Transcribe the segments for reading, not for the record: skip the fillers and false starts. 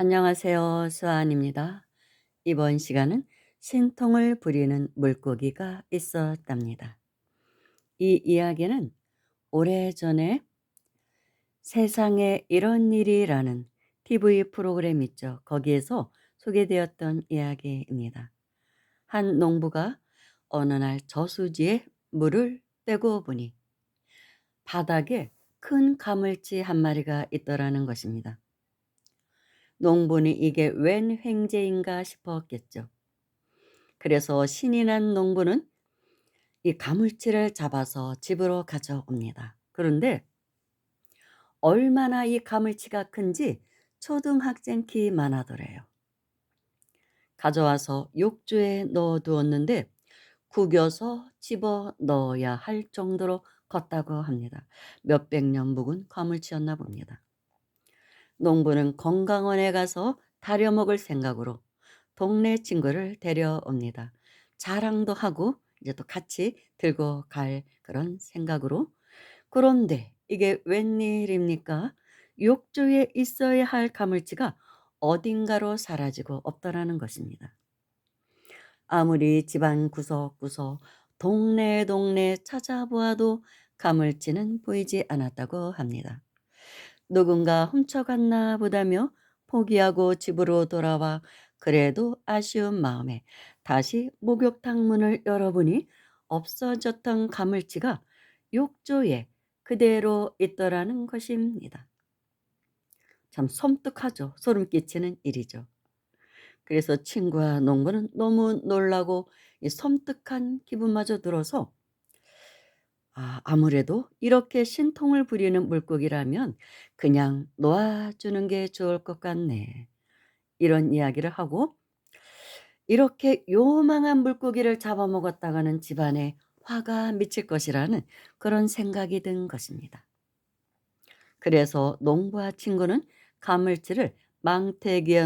안녕하세요. 수아입니다. 이번 시간은 신통을 부리는 물고기가 있었답니다. 이 이야기는 오래전에 세상에 이런 일이라는 TV 프로그램 있죠. 거기에서 소개되었던 이야기입니다. 한 농부가 어느 날 저수지에 물을 빼고 보니 바닥에 큰 가물치 한 마리가 있더라는 것입니다. 농부는 이게 웬 횡재인가 싶었겠죠. 그래서 신이 난 농부는 이 가물치를 잡아서 집으로 가져옵니다. 그런데 얼마나 이 가물치가 큰지 초등학생 키만 하더래요. 가져와서 욕조에 넣어두었는데 구겨서 집어 넣어야 할 정도로 컸다고 합니다. 몇백 년 묵은 가물치였나 봅니다. 농부는 건강원에 가서 다려 먹을 생각으로 동네 친구를 데려옵니다. 자랑도 하고 이제 또 같이 들고 갈 그런 생각으로. 그런데 이게 웬일입니까? 욕조에 있어야 할 가물치가 어딘가로 사라지고 없더라는 것입니다. 아무리 집안 구석구석 동네 찾아보아도 가물치는 보이지 않았다고 합니다. 누군가 훔쳐갔나 보다며 포기하고 집으로 돌아와 그래도 아쉬운 마음에 다시 목욕탕 문을 열어보니 없어졌던 가물치가 욕조에 그대로 있더라는 것입니다. 참 섬뜩하죠. 소름 끼치는 일이죠. 그래서 친구와 농부는 너무 놀라고 이 섬뜩한 기분마저 들어서 아무래도 이렇게 신통을 부리는 물고기라면 그냥 놓아주는 게 좋을 것 같네. 이런 이야기를 하고 이렇게 요망한 물고기를 잡아먹었다가는 집안에 화가 미칠 것이라는 그런 생각이 든 것입니다. 그래서 농부와 친구는 가물치를 망태기에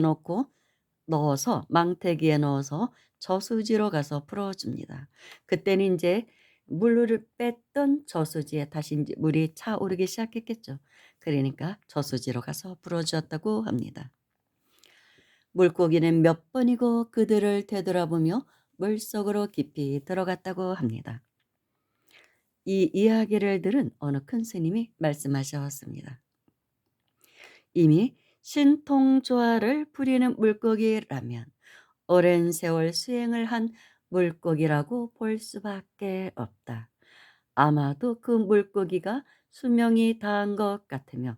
넣어서 저수지로 가서 풀어줍니다. 그때는 이제 물을 뺐던 저수지에 다시 이제 물이 차오르기 시작했겠죠. 그러니까 저수지로 가서 풀어주었다고 합니다. 물고기는 몇 번이고 그들을 되돌아보며 물속으로 깊이 들어갔다고 합니다. 이 이야기를 들은 어느 큰 스님이 말씀하셨습니다. 이미 신통조화를 부리는 물고기라면 오랜 세월 수행을 한 물고기라고 볼 수밖에 없다. 아마도 그 물고기가 수명이 다한 것 같으며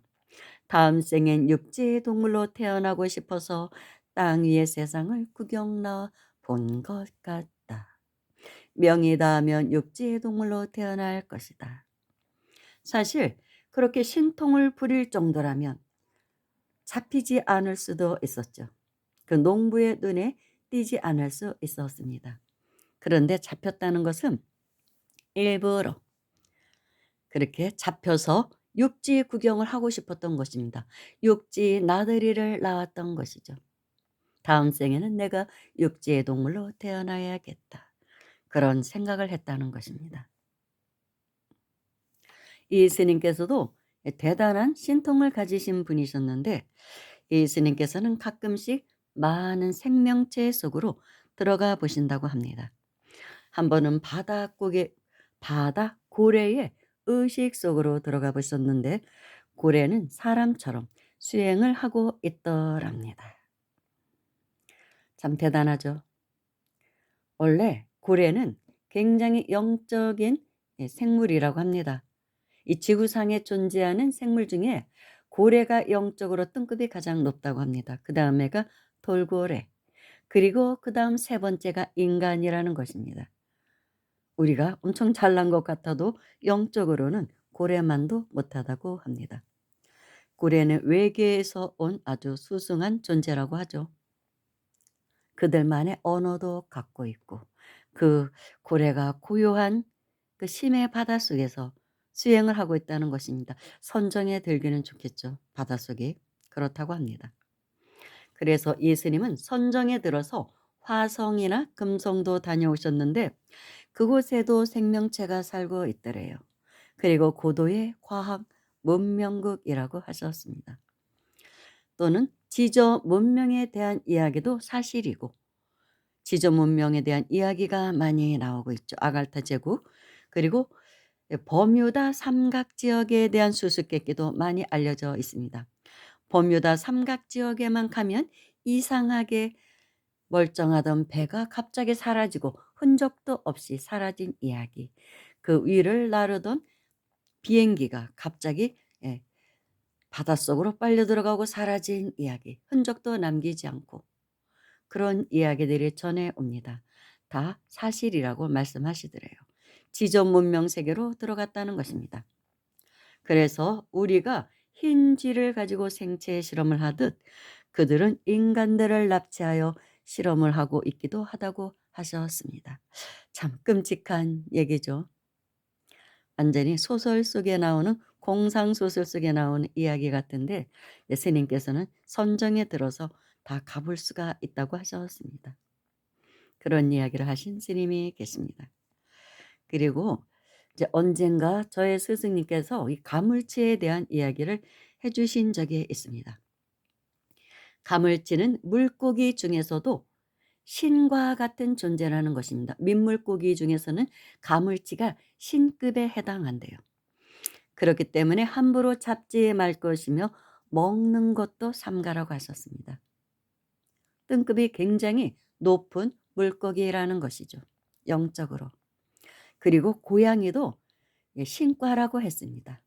다음 생엔 육지 동물로 태어나고 싶어서 땅 위의 세상을 구경나 본 것 같다. 명이 닿으면 육지 동물로 태어날 것이다. 사실 그렇게 신통을 부릴 정도라면 잡히지 않을 수도 있었죠. 그 농부의 눈에 띄지 않을 수 있었습니다. 그런데 잡혔다는 것은 일부러 그렇게 잡혀서 육지 구경을 하고 싶었던 것입니다. 육지 나들이를 나왔던 것이죠. 다음 생에는 내가 육지의 동물로 태어나야겠다. 그런 생각을 했다는 것입니다. 이 스님께서도 대단한 신통을 가지신 분이셨는데 이 스님께서는 가끔씩 많은 생명체 속으로 들어가 보신다고 합니다. 한 번은 바다 고래의 의식 속으로 들어가 보셨는데 고래는 사람처럼 수행을 하고 있더랍니다. 참 대단하죠. 원래 고래는 굉장히 영적인 생물이라고 합니다. 이 지구상에 존재하는 생물 중에 고래가 영적으로 등급이 가장 높다고 합니다. 그 다음에가 돌고래, 그리고 그 다음 세 번째가 인간이라는 것입니다. 우리가 엄청 잘난 것 같아도 영적으로는 고래만도 못하다고 합니다. 고래는 외계에서 온 아주 수승한 존재라고 하죠. 그들만의 언어도 갖고 있고 그 고래가 고요한 그 심해 바닷속에서 수행을 하고 있다는 것입니다. 선정에 들기는 좋겠죠. 바닷속이. 그렇다고 합니다. 그래서 예수님은 선정에 들어서 화성이나 금성도 다녀오셨는데 그곳에도 생명체가 살고 있더래요. 그리고 고도의 과학 문명국이라고 하셨습니다. 또는 지저 문명에 대한 이야기도 사실이고 지저 문명에 대한 이야기가 많이 나오고 있죠. 아갈타 제국 그리고 버뮤다 삼각 지역에 대한 수수께끼도 많이 알려져 있습니다. 버뮤다 삼각 지역에만 가면 이상하게 멀쩡하던 배가 갑자기 사라지고 흔적도 없이 사라진 이야기. 그 위를 나르던 비행기가 갑자기 바닷속으로 빨려 들어가고 사라진 이야기. 흔적도 남기지 않고 그런 이야기들이 전해옵니다. 다 사실이라고 말씀하시더래요. 지점 문명 세계로 들어갔다는 것입니다. 그래서 우리가 흰 쥐를 가지고 생체 실험을 하듯 그들은 인간들을 납치하여 실험을 하고 있기도 하다고 하셨습니다. 참 끔찍한 얘기죠. 완전히 소설 속에 나오는 공상소설 속에 나오는 이야기 같은데 스님께서는 선정에 들어서 다 가볼 수가 있다고 하셨습니다. 그런 이야기를 하신 스님이 계십니다. 그리고 이제 언젠가 저의 스승님께서 이 가물치에 대한 이야기를 해주신 적이 있습니다. 가물치는 물고기 중에서도 신과 같은 존재라는 것입니다. 민물고기 중에서는 가물치가 신급에 해당한대요. 그렇기 때문에 함부로 잡지 말 것이며 먹는 것도 삼가라고 하셨습니다. 등급이 굉장히 높은 물고기라는 것이죠. 영적으로. 그리고 고양이도 신과라고 했습니다.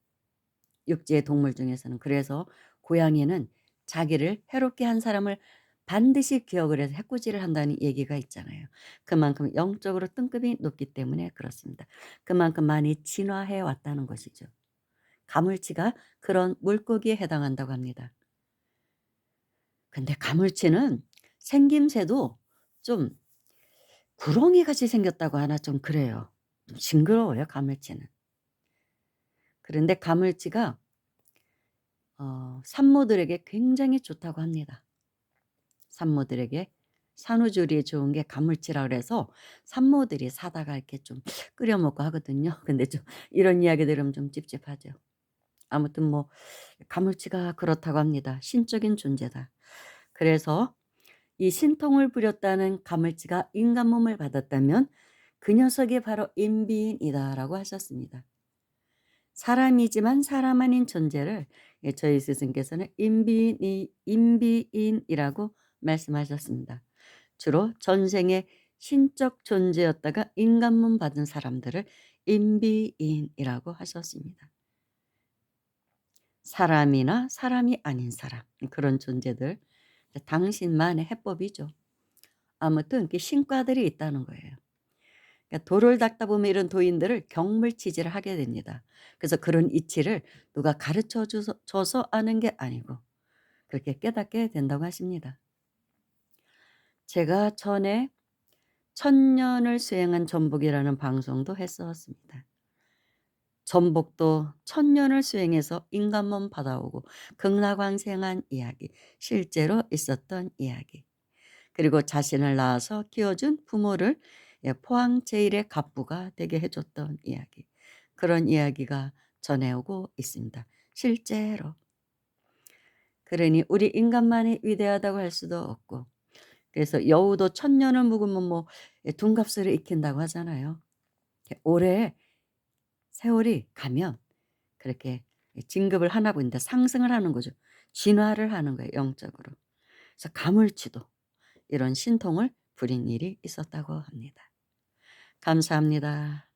육지의 동물 중에서는. 그래서 고양이는 자기를 해롭게 한 사람을 반드시 기억을 해서 해코지를 한다는 얘기가 있잖아요. 그만큼 영적으로 등급이 높기 때문에 그렇습니다. 그만큼 많이 진화해 왔다는 것이죠. 가물치가 그런 물고기에 해당한다고 합니다. 근데 가물치는 생김새도 좀 구렁이 같이 생겼다고 하나 좀 그래요. 좀 징그러워요, 가물치는. 그런데 가물치가 산모들에게 굉장히 좋다고 합니다. 산모들에게 산후조리에 좋은 게 가물치라 그래서 산모들이 사다가 이렇게 좀 끓여 먹고 하거든요. 근데 좀 이런 이야기 들으면 좀 찝찝하죠. 아무튼 뭐 가물치가 그렇다고 합니다. 신적인 존재다. 그래서 이 신통을 부렸다는 가물치가 인간 몸을 받았다면 그 녀석이 바로 인비인이다라고 하셨습니다. 사람이지만 사람 아닌 존재를 저희 스승께서는 인비인이라고 말씀하셨습니다. 주로 전생에 신적 존재였다가 인간몸 받은 사람들을 인비인이라고 하셨습니다. 사람이나 사람이 아닌 사람 그런 존재들 당신만의 해법이죠. 아무튼 신과들이 있다는 거예요. 그러니까 도를 닦다 보면 이런 도인들을 경물치지를 하게 됩니다. 그래서 그런 이치를 누가 가르쳐 줘서 아는 게 아니고 그렇게 깨닫게 된다고 하십니다. 제가 전에 천년을 수행한 전복이라는 방송도 했었습니다. 전복도 천년을 수행해서 인간몸 받아오고 극락왕생한 이야기, 실제로 있었던 이야기. 그리고 자신을 낳아서 키워준 부모를 포항제일의 갑부가 되게 해줬던 이야기. 그런 이야기가 전해오고 있습니다. 실제로. 그러니 우리 인간만이 위대하다고 할 수도 없고 그래서 여우도 천년을 묵으면 뭐 둔갑술을 익힌다고 하잖아요. 오래 세월이 가면 그렇게 진급을 하나 보인다. 상승을 하는 거죠. 진화를 하는 거예요. 영적으로. 그래서 가물치도 이런 신통을 부린 일이 있었다고 합니다. 감사합니다.